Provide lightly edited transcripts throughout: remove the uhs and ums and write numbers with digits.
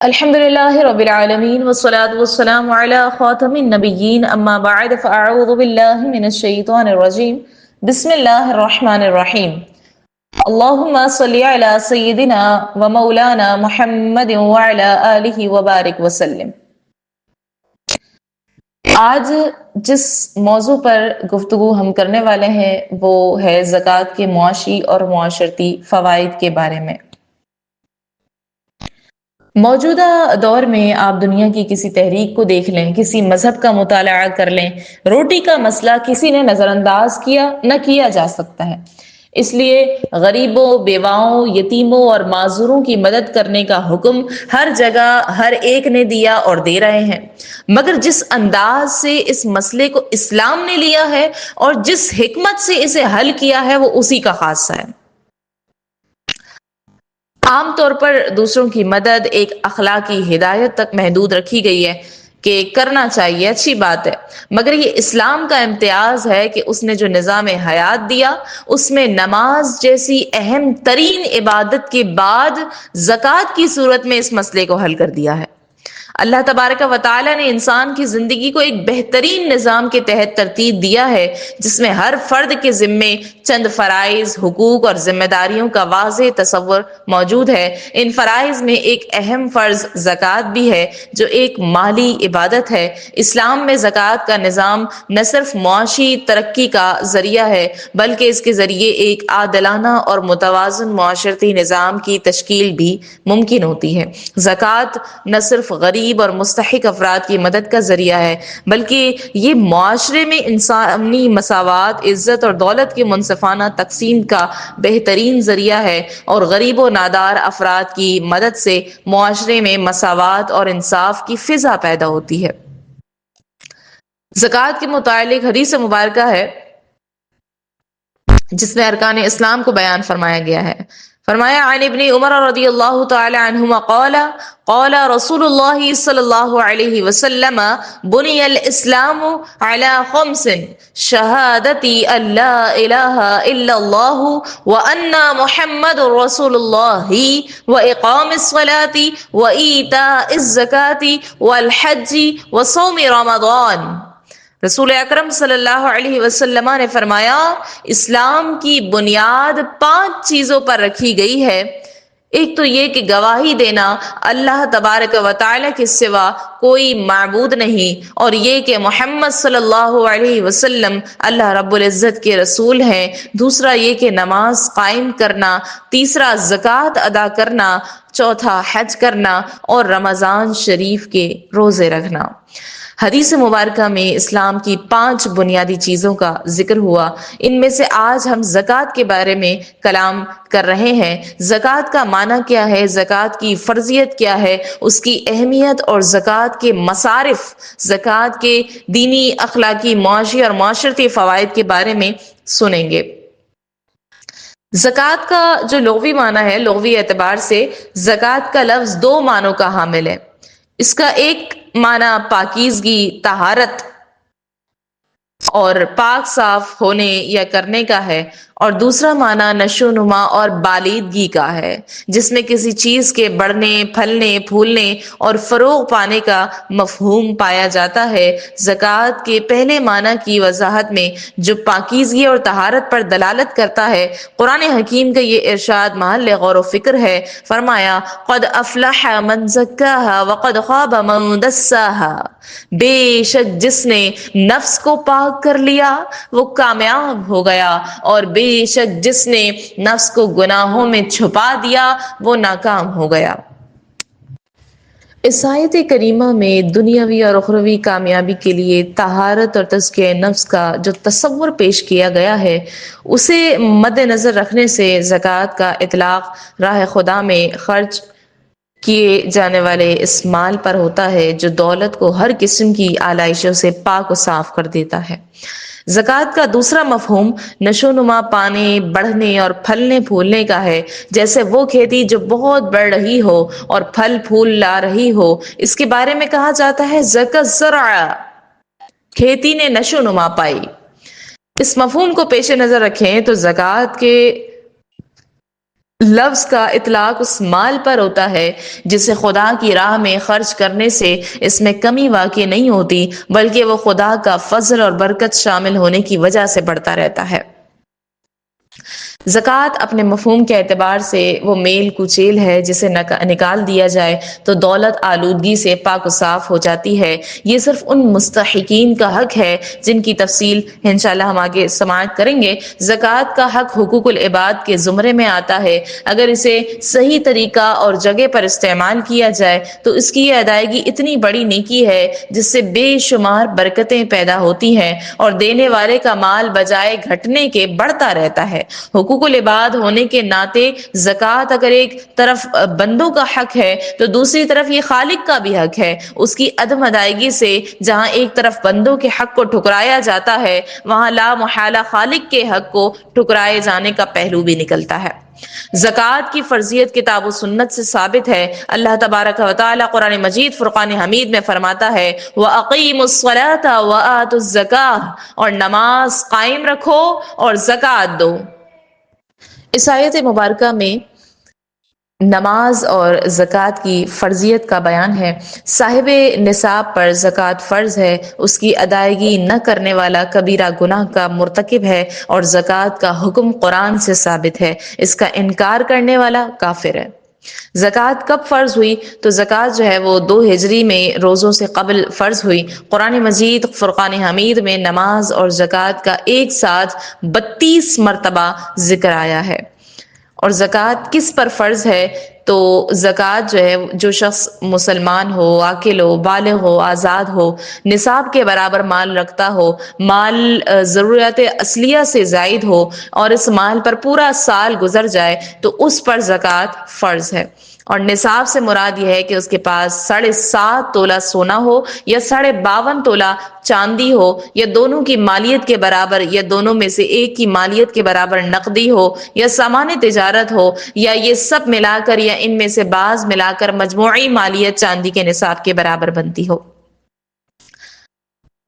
الحمد لله رب العالمين والصلاة والسلام على خاتم النبيين أما بعد فأعوذ بالله من الشيطان الرجيم بسم الله الرحمن الرحيم اللهم صل على سيدنا ومولانا محمد وعلى آله وبارك وسلم۔ آج جس موضوع پر گفتگو ہم کرنے والے ہیں وہ ہے زکوٰۃ کے معاشی اور معاشرتی فوائد کے بارے میں۔ موجودہ دور میں آپ دنیا کی کسی تحریک کو دیکھ لیں، کسی مذہب کا مطالعہ کر لیں، روٹی کا مسئلہ کسی نے نظر انداز کیا نہ کیا جا سکتا ہے۔ اس لیے غریبوں، بیواؤں، یتیموں اور معذوروں کی مدد کرنے کا حکم ہر جگہ ہر ایک نے دیا اور دے رہے ہیں، مگر جس انداز سے اس مسئلے کو اسلام نے لیا ہے اور جس حکمت سے اسے حل کیا ہے وہ اسی کا خاصہ ہے۔ عام طور پر دوسروں کی مدد ایک اخلاقی ہدایت تک محدود رکھی گئی ہے کہ کرنا چاہیے، اچھی بات ہے، مگر یہ اسلام کا امتیاز ہے کہ اس نے جو نظام حیات دیا اس میں نماز جیسی اہم ترین عبادت کے بعد زکوٰۃ کی صورت میں اس مسئلے کو حل کر دیا ہے۔ اللہ تبارک و تعالی نے انسان کی زندگی کو ایک بہترین نظام کے تحت ترتیب دیا ہے جس میں ہر فرد کے ذمے چند فرائض، حقوق اور ذمہ داریوں کا واضح تصور موجود ہے۔ ان فرائض میں ایک اہم فرض زکوٰۃ بھی ہے جو ایک مالی عبادت ہے۔ اسلام میں زکوٰۃ کا نظام نہ صرف معاشی ترقی کا ذریعہ ہے بلکہ اس کے ذریعے ایک عادلانہ اور متوازن معاشرتی نظام کی تشکیل بھی ممکن ہوتی ہے۔ زکوٰۃ نہ صرف غریب اور مستحق افراد کی مدد کا ذریعہ ہے بلکہ یہ معاشرے میں انسانی مساوات، عزت اور دولت کی منصفانہ تقسیم کا بہترین ذریعہ ہے، اور غریب و نادار افراد کی مدد سے معاشرے میں مساوات اور انصاف کی فضا پیدا ہوتی ہے۔ زکوٰۃ کے متعلق حدیث مبارکہ ہے جس میں ارکان اسلام کو بیان فرمایا گیا ہے۔ فرمایا عن ابن عمر رضی اللہ تعالی عنہما قال قال رسول اللہ صلی اللہ علیہ وسلم بنی الاسلام على خمس شہادت ان لا الہ الا اللہ وان محمد رسول اللہ واقام الصلاة وایتاء الزکاة والحج وصوم رمضان۔ رسول اکرم صلی اللہ علیہ وسلم نے فرمایا اسلام کی بنیاد 5 چیزوں پر رکھی گئی ہے۔ ایک تو یہ کہ گواہی دینا اللہ تبارک و تعالی کے سوا کوئی معبود نہیں، اور یہ کہ محمد صلی اللہ علیہ وسلم اللہ رب العزت کے رسول ہیں۔ دوسرا یہ کہ نماز قائم کرنا، تیسرا زکوٰۃ ادا کرنا، چوتھا حج کرنا اور رمضان شریف کے روزے رکھنا۔ حدیث مبارکہ میں اسلام کی 5 بنیادی چیزوں کا ذکر ہوا۔ ان میں سے آج ہم زکوٰۃ کے بارے میں کلام کر رہے ہیں۔ زکوٰۃ کا معنی کیا ہے، زکوٰۃ کی فرضیت کیا ہے، اس کی اہمیت اور زکوٰۃ کے مصارف، زکوٰۃ کے دینی، اخلاقی، معاشی اور معاشرتی فوائد کے بارے میں سنیں گے۔ زکوٰۃ کا جو لغوی معنی ہے، لغوی اعتبار سے زکوٰۃ کا لفظ 2 معنوں کا حامل ہے۔ اس کا ایک معنی پاکیزگی، طہارت اور پاک صاف ہونے یا کرنے کا ہے، اور دوسرا معنی نشو نما اور بالیدگی کا ہے، جس میں کسی چیز کے بڑھنے، پھلنے، پھولنے اور فروغ پانے کا مفہوم پایا جاتا ہے۔ زکوٰۃ کے پہلے معنی کی وضاحت میں جو پاکیزگی اور طہارت پر دلالت کرتا ہے، قرآن حکیم کا یہ ارشاد محل غور و فکر ہے۔ فرمایا قد افلح من زکاہا وقد خاب من دساہا، بے شک جس نے نفس کو پاک کر لیا وہ کامیاب ہو گیا، اور بے شک جس نے نفس کو گناہوں میں چھپا دیا وہ ناکام ہو گیا۔ اس آیت کریمہ میں دنیاوی اور اخروی کامیابی کے لیے طہارت اور تزکیہ نفس کا جو تصور پیش کیا گیا ہے اسے مد نظر رکھنے سے زکوٰۃ کا اطلاق راہ خدا میں خرچ کیے جانے والے اس مال پر ہوتا ہے جو دولت کو ہر قسم کی آلائشوں سے پاک و صاف کر دیتا ہے۔ زکوٰۃ کا دوسرا مفہوم نشو نما پانے، بڑھنے اور پھلنے پھولنے کا ہے، جیسے وہ کھیتی جو بہت بڑھ رہی ہو اور پھل پھول لا رہی ہو، اس کے بارے میں کہا جاتا ہے زکا الزرع، کھیتی نے نشو نما پائی۔ اس مفہوم کو پیش نظر رکھیں تو زکوٰۃ کے لفظ کا اطلاق اس مال پر ہوتا ہے جسے خدا کی راہ میں خرچ کرنے سے اس میں کمی واقع نہیں ہوتی، بلکہ وہ خدا کا فضل اور برکت شامل ہونے کی وجہ سے بڑھتا رہتا ہے۔ زکوٰۃ اپنے مفہوم کے اعتبار سے وہ میل کچیل ہے جسے نکال دیا جائے تو دولت آلودگی سے پاک و صاف ہو جاتی ہے۔ یہ صرف ان مستحقین کا حق ہے جن کی تفصیل انشاءاللہ ہم آگے سماعت کریں گے۔ زکوٰۃ کا حق حقوق العباد کے زمرے میں آتا ہے۔ اگر اسے صحیح طریقہ اور جگہ پر استعمال کیا جائے تو اس کی یہ ادائیگی اتنی بڑی نیکی ہے جس سے بے شمار برکتیں پیدا ہوتی ہیں اور دینے والے کا مال بجائے گھٹنے کے بڑھتا رہتا ہے۔ حقوق العباد ہونے کے ناطے زکوٰۃ اگر ایک طرف بندوں کا حق ہے تو دوسری طرف یہ خالق کا بھی حق ہے۔ اس کی عدم ادائیگی سے جہاں ایک طرف بندوں کے حق کو ٹھکرایا جاتا ہے، وہاں لا محالہ خالق کے حق کو ٹھکرائے جانے کا پہلو بھی نکلتا ہے۔ زکوٰۃ کی فرضیت کتاب و سنت سے ثابت ہے۔ اللہ تبارک و تعالی قرآن مجید فرقان حمید میں فرماتا ہے وَأَقِيمُوا الصَّلَاةَ وَآتُوا الزَّكَاةَ، اور نماز قائم رکھو اور زکوٰۃ دو۔ اس آیت مبارکہ میں نماز اور زکوٰۃ کی فرضیت کا بیان ہے۔ صاحب نصاب پر زکوٰۃ فرض ہے، اس کی ادائیگی نہ کرنے والا کبیرہ گناہ کا مرتکب ہے، اور زکوٰۃ کا حکم قرآن سے ثابت ہے، اس کا انکار کرنے والا کافر ہے۔ زکوٰۃ کب فرض ہوئی؟ تو زکوٰۃ جو ہے وہ 2 ہجری میں روزوں سے قبل فرض ہوئی۔ قرآن مجید فرقان حمید میں نماز اور زکوٰۃ کا ایک ساتھ 32 مرتبہ ذکر آیا ہے۔ اور زکوٰۃ کس پر فرض ہے؟ تو زکوٰۃ جو ہے جو شخص مسلمان ہو، عاقل ہو، بالغ ہو، آزاد ہو، نصاب کے برابر مال رکھتا ہو، مال ضرورت اصلیہ سے زائد ہو اور اس مال پر پورا سال گزر جائے تو اس پر زکوٰۃ فرض ہے۔ اور نصاب سے مراد یہ ہے کہ اس کے پاس 7.5 تولہ سونا ہو یا 52.5 تولہ چاندی ہو، یا دونوں کی مالیت کے برابر، یا دونوں میں سے ایک کی مالیت کے برابر نقدی ہو، یا سامان تجارت ہو، یا یہ سب ملا کر یا ان میں سے بعض ملا کر مجموعی مالیت چاندی کے نصاب کے برابر بنتی ہو۔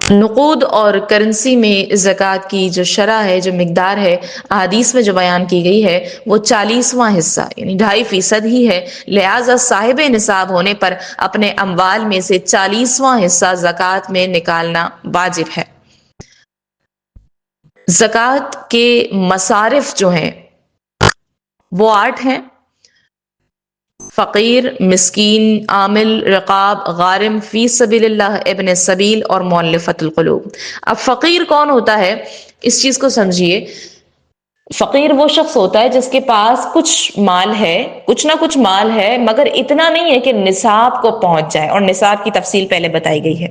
نقود اور کرنسی میں زکوٰۃ کی جو شرح ہے، جو مقدار ہے، احادیث میں جو بیان کی گئی ہے وہ 40واں حصہ یعنی 2.5% ہی ہے۔ لہٰذا صاحب نصاب ہونے پر اپنے اموال میں سے 40واں حصہ زکوٰۃ میں نکالنا واجب ہے۔ زکوٰۃ کے مصارف جو ہیں وہ 8 ہیں: فقیر، مسکین، عامل، رقاب، غارم، فی سبیل اللہ، ابن سبیل اور مؤلفۃ القلوب۔ اب فقیر کون ہوتا ہے؟ اس چیز کو سمجھیے۔ فقیر وہ شخص ہوتا ہے جس کے پاس کچھ مال ہے، کچھ نہ کچھ مال ہے، مگر اتنا نہیں ہے کہ نصاب کو پہنچ جائے، اور نصاب کی تفصیل پہلے بتائی گئی ہے۔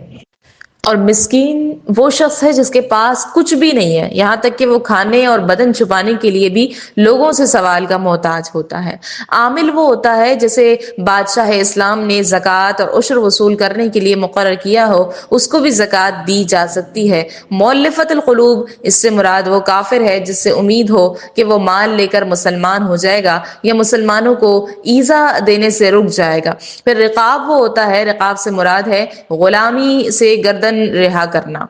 اور مسکین وہ شخص ہے جس کے پاس کچھ بھی نہیں ہے، یہاں تک کہ وہ کھانے اور بدن چھپانے کے لیے بھی لوگوں سے سوال کا محتاج ہوتا ہے۔ عامل وہ ہوتا ہے جسے بادشاہ اسلام نے زکوٰۃ اور عشر وصول کرنے کے لیے مقرر کیا ہو، اس کو بھی زکوٰۃ دی جا سکتی ہے۔ مؤلفۃ القلوب، اس سے مراد وہ کافر ہے جس سے امید ہو کہ وہ مال لے کر مسلمان ہو جائے گا یا مسلمانوں کو ایذا دینے سے رک جائے گا۔ پھر رقاب وہ ہوتا ہے، رقاب سے مراد ہے غلامی سے گردن رہا کرنا،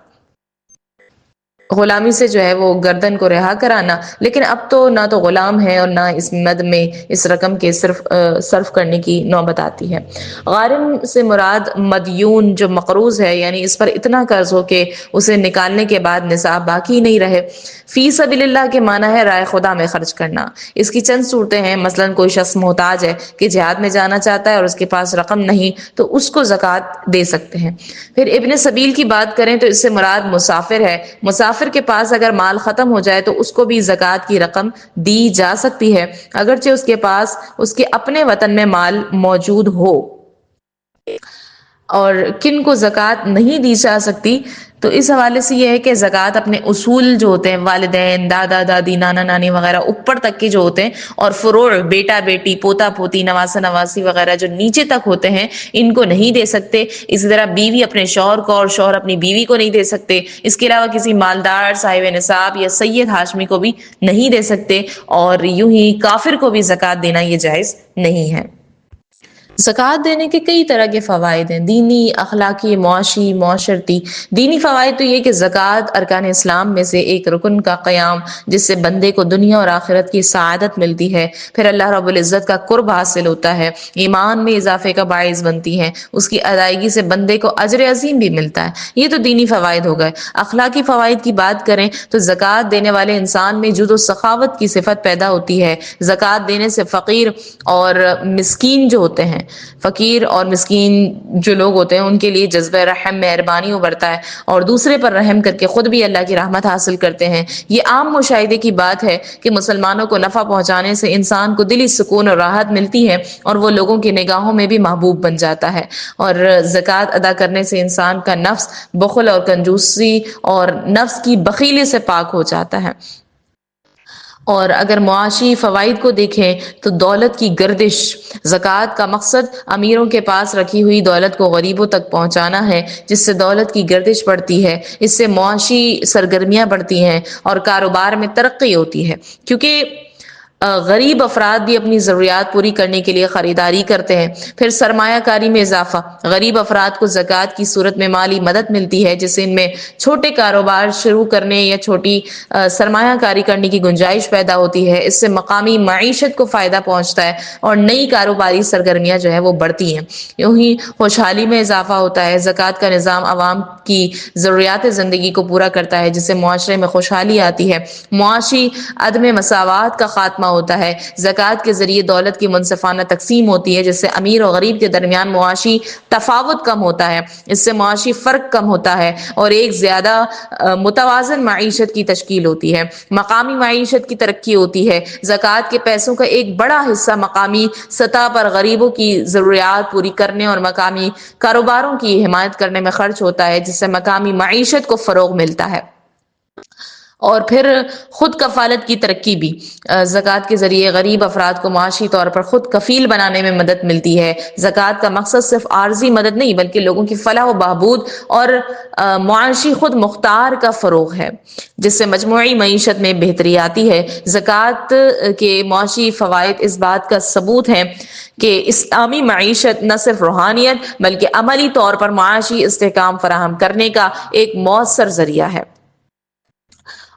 غلامی سے جو ہے وہ گردن کو رہا کرانا۔ لیکن اب تو نہ تو غلام ہے اور نہ اس مد میں اس رقم کے صرف کرنے کی نوبت آتی ہے۔ غارم سے مراد مدیون جو مقروض ہے، یعنی اس پر اتنا قرض ہو کہ اسے نکالنے کے بعد نصاب باقی نہیں رہے۔ فی سبیل اللہ کے معنی ہے رائے خدا میں خرچ کرنا۔ اس کی چند صورتیں ہیں، مثلا کوئی شخص محتاج ہے کہ جہاد میں جانا چاہتا ہے اور اس کے پاس رقم نہیں تو اس کو زکوٰۃ دے سکتے ہیں۔ پھر ابن سبیل کی بات کریں تو اس سے مراد مسافر ہے۔ مسافر کے پاس اگر مال ختم ہو جائے تو اس کو بھی زکوٰۃ کی رقم دی جا سکتی ہے، اگرچہ اس کے پاس اس کے اپنے وطن میں مال موجود ہو۔ اور کن کو زکوٰۃ نہیں دی جا سکتی؟ تو اس حوالے سے یہ ہے کہ زکوٰۃ اپنے اصول جو ہوتے ہیں، والدین، دادا دادی، نانا نانی وغیرہ اوپر تک کے جو ہوتے ہیں، اور فروع، بیٹا بیٹی، پوتا پوتی، نواسہ نواسی وغیرہ جو نیچے تک ہوتے ہیں، ان کو نہیں دے سکتے۔ اسی طرح بیوی اپنے شوہر کو اور شوہر اپنی بیوی کو نہیں دے سکتے۔ اس کے علاوہ کسی مالدار، صاحب نصاب یا سید ہاشمی کو بھی نہیں دے سکتے، اور یوں ہی کافر کو بھی زکوٰۃ دینا یہ جائز نہیں ہے۔ زکوٰۃ دینے کے کئی طرح کے فوائد ہیں، دینی، اخلاقی، معاشی، معاشرتی۔ دینی فوائد تو یہ کہ زکوٰۃ ارکان اسلام میں سے ایک رکن کا قیام، جس سے بندے کو دنیا اور آخرت کی سعادت ملتی ہے، پھر اللہ رب العزت کا قرب حاصل ہوتا ہے، ایمان میں اضافے کا باعث بنتی ہے، اس کی ادائیگی سے بندے کو اجر عظیم بھی ملتا ہے۔ یہ تو دینی فوائد ہو گئے۔ اخلاقی فوائد کی بات کریں تو زکوٰۃ دینے والے انسان میں جود و سخاوت کی صفت پیدا ہوتی ہے۔ زکوٰۃ دینے سے فقیر اور مسکین جو ہوتے ہیں، فقیر اور مسکین جو لوگ ہوتے ہیں، ان کے لیے جذبہ رحم، مہربانی ابھرتا ہے اور دوسرے پر رحم کر کے خود بھی اللہ کی رحمت حاصل کرتے ہیں۔ یہ عام مشاہدے کی بات ہے کہ مسلمانوں کو نفع پہنچانے سے انسان کو دلی سکون اور راحت ملتی ہے اور وہ لوگوں کی نگاہوں میں بھی محبوب بن جاتا ہے، اور زکوٰۃ ادا کرنے سے انسان کا نفس بخل اور کنجوسی اور نفس کی بخیلی سے پاک ہو جاتا ہے۔ اور اگر معاشی فوائد کو دیکھیں تو دولت کی گردش، زکوٰۃ کا مقصد امیروں کے پاس رکھی ہوئی دولت کو غریبوں تک پہنچانا ہے، جس سے دولت کی گردش بڑھتی ہے، اس سے معاشی سرگرمیاں بڑھتی ہیں اور کاروبار میں ترقی ہوتی ہے، کیونکہ غریب افراد بھی اپنی ضروریات پوری کرنے کے لیے خریداری کرتے ہیں۔ پھر سرمایہ کاری میں اضافہ، غریب افراد کو زکوٰۃ کی صورت میں مالی مدد ملتی ہے، جس سے ان میں چھوٹے کاروبار شروع کرنے یا چھوٹی سرمایہ کاری کرنے کی گنجائش پیدا ہوتی ہے۔ اس سے مقامی معیشت کو فائدہ پہنچتا ہے اور نئی کاروباری سرگرمیاں جو ہے وہ بڑھتی ہیں، یوں ہی خوشحالی میں اضافہ ہوتا ہے۔ زکوٰۃ کا نظام عوام کی ضروریات زندگی کو پورا کرتا ہے، جس سے معاشرے میں خوشحالی آتی ہے، معاشی عدم مساوات کا خاتمہ ہوتا ہے۔ زکوٰۃ کے ذریعے دولت کی منصفانہ تقسیم ہوتی ہے، جس سے امیر اور غریب کے درمیان معاشی تفاوت کم ہوتا ہے، اس سے معاشی فرق کم ہوتا ہے اور ایک زیادہ متوازن معیشت کی تشکیل ہوتی ہے، مقامی معیشت کی ترقی ہوتی ہے۔ زکوٰۃ کے پیسوں کا ایک بڑا حصہ مقامی سطح پر غریبوں کی ضروریات پوری کرنے اور مقامی کاروباروں کی حمایت کرنے میں خرچ ہوتا ہے، جس سے مقامی معیشت کو فروغ ملتا ہے۔ اور پھر خود کفالت کی ترقی بھی، زکوٰۃ کے ذریعے غریب افراد کو معاشی طور پر خود کفیل بنانے میں مدد ملتی ہے۔ زکوٰۃ کا مقصد صرف عارضی مدد نہیں بلکہ لوگوں کی فلاح و بہبود اور معاشی خود مختار کا فروغ ہے، جس سے مجموعی معیشت میں بہتری آتی ہے۔ زکوٰۃ کے معاشی فوائد اس بات کا ثبوت ہیں کہ اسلامی معیشت نہ صرف روحانیت بلکہ عملی طور پر معاشی استحکام فراہم کرنے کا ایک مؤثر ذریعہ ہے۔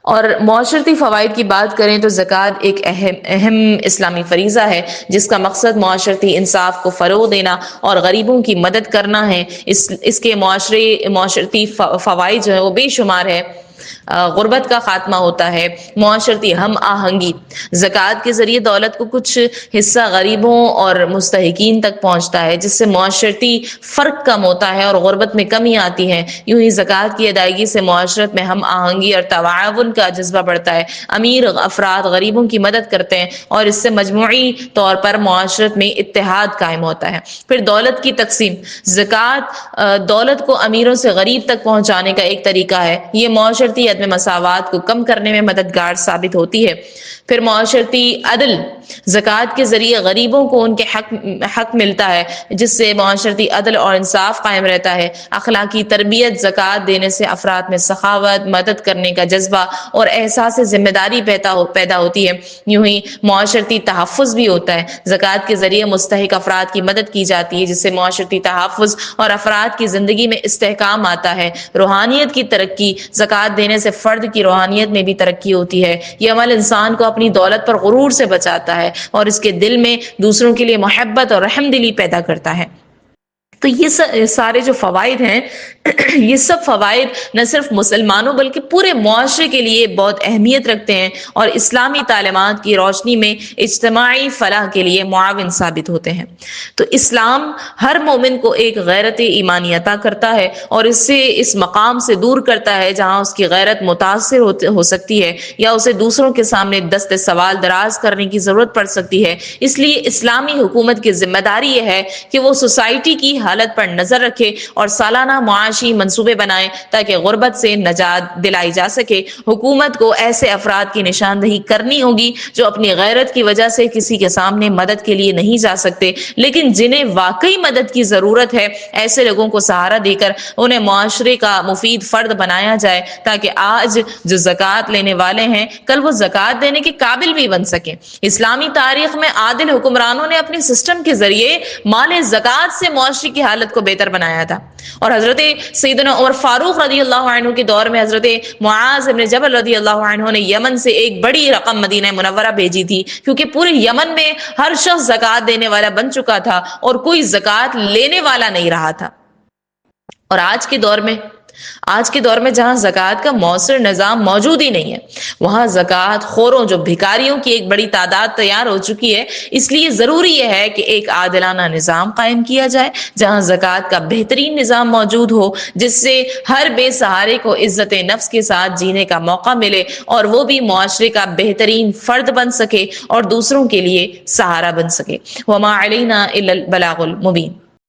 اور معاشرتی فوائد کی بات کریں تو زکوٰۃ ایک اہم اسلامی فریضہ ہے، جس کا مقصد معاشرتی انصاف کو فروغ دینا اور غریبوں کی مدد کرنا ہے۔ اس کے معاشرتی فوائد جو ہے وہ بے شمار ہے۔ غربت کا خاتمہ ہوتا ہے، معاشرتی ہم آہنگی، زکوٰۃ کے ذریعے دولت کو کچھ حصہ غریبوں اور مستحقین تک پہنچتا ہے، جس سے معاشرتی فرق کم ہوتا ہے اور غربت میں کمی آتی ہے۔ یوں ہی زکوٰۃ کی ادائیگی سے معاشرت میں ہم آہنگی اور تعاون کا جذبہ بڑھتا ہے، امیر افراد غریبوں کی مدد کرتے ہیں اور اس سے مجموعی طور پر معاشرت میں اتحاد قائم ہوتا ہے۔ پھر دولت کی تقسیم، زکوٰۃ دولت کو امیروں سے غریب تک پہنچانے کا ایک طریقہ ہے، یہ معاشرتی عدم مساوات کو کم کرنے میں مددگار ثابت ہوتی ہے۔ پھر معاشرتی عدل، زکوٰۃ کے ذریعے غریبوں کو ان کے حق ملتا ہے، جس سے معاشرتی عدل اور انصاف قائم رہتا ہے۔ اخلاقی تربیت، زکوٰۃ دینے سے افراد میں سخاوت، مدد کرنے کا جذبہ اور احساس ذمہ داری پیدا ہوتی ہے۔ یوں ہی معاشرتی تحفظ بھی ہوتا ہے، زکوٰۃ کے ذریعے مستحق افراد کی مدد کی جاتی ہے، جس سے معاشرتی تحفظ اور افراد کی زندگی میں استحکام آتا ہے۔ روحانیت کی ترقی، زکوٰۃ دینے سے فرد کی روحانیت میں بھی ترقی ہوتی ہے۔ یہ عمل انسان کو اپنی دولت پر غرور سے بچاتا ہے اور اس کے دل میں دوسروں کے لیے محبت اور رحم دلی پیدا کرتا ہے۔ تو یہ سارے جو فوائد ہیں یہ سب فوائد نہ صرف مسلمانوں بلکہ پورے معاشرے کے لیے بہت اہمیت رکھتے ہیں اور اسلامی تعلیمات کی روشنی میں اجتماعی فلاح کے لیے معاون ثابت ہوتے ہیں۔ تو اسلام ہر مومن کو ایک غیرت ایمانی عطا کرتا ہے اور اس مقام سے دور کرتا ہے جہاں اس کی غیرت متاثر ہو سکتی ہے یا اسے دوسروں کے سامنے دست سوال دراز کرنے کی ضرورت پڑ سکتی ہے۔ اس لیے اسلامی حکومت کی ذمہ داری یہ ہے کہ وہ سوسائٹی کی حالت پر نظر رکھے اور سالانہ معاشی منصوبے بنائے تاکہ غربت سے نجات دلائی جا سکے۔ حکومت کو ایسے افراد کی نشاندہی کرنی ہوگی جو اپنی غیرت کی وجہ سے کسی کے سامنے مدد کے لیے نہیں جا سکتے، لیکن جنہیں واقعی مدد کی ضرورت ہے، ایسے لوگوں کو سہارا دے کر انہیں معاشرے کا مفید فرد بنایا جائے تاکہ آج جو زکوٰۃ لینے والے ہیں کل وہ زکوٰۃ دینے کے قابل بھی بن سکیں۔ اسلامی تاریخ میں عادل حکمرانوں نے اپنے سسٹم کے ذریعے مال زکوٰۃ سے معاشرے کی حالت کو بہتر بنایا تھا، اور حضرت سیدنا عمر فاروق رضی اللہ عنہ کے دور میں حضرت معاذ بن جبل رضی اللہ عنہ نے یمن سے ایک بڑی رقم مدینہ منورہ بھیجی تھی، کیونکہ پورے یمن میں ہر شخص زکوٰۃ دینے والا بن چکا تھا اور کوئی زکوٰۃ لینے والا نہیں رہا تھا۔ اور آج کے دور میں جہاں زکوٰۃ کا مؤثر نظام موجود ہی نہیں ہے، وہاں زکوٰۃ خوروں جو بھکاریوں کی ایک بڑی تعداد تیار ہو چکی ہے۔ اس لیے ضروری یہ ہے کہ ایک عادلانہ نظام قائم کیا جائے جہاں زکوٰۃ کا بہترین نظام موجود ہو، جس سے ہر بے سہارے کو عزت نفس کے ساتھ جینے کا موقع ملے اور وہ بھی معاشرے کا بہترین فرد بن سکے اور دوسروں کے لیے سہارا بن سکے۔ وما علینا الا البلاغ المبین۔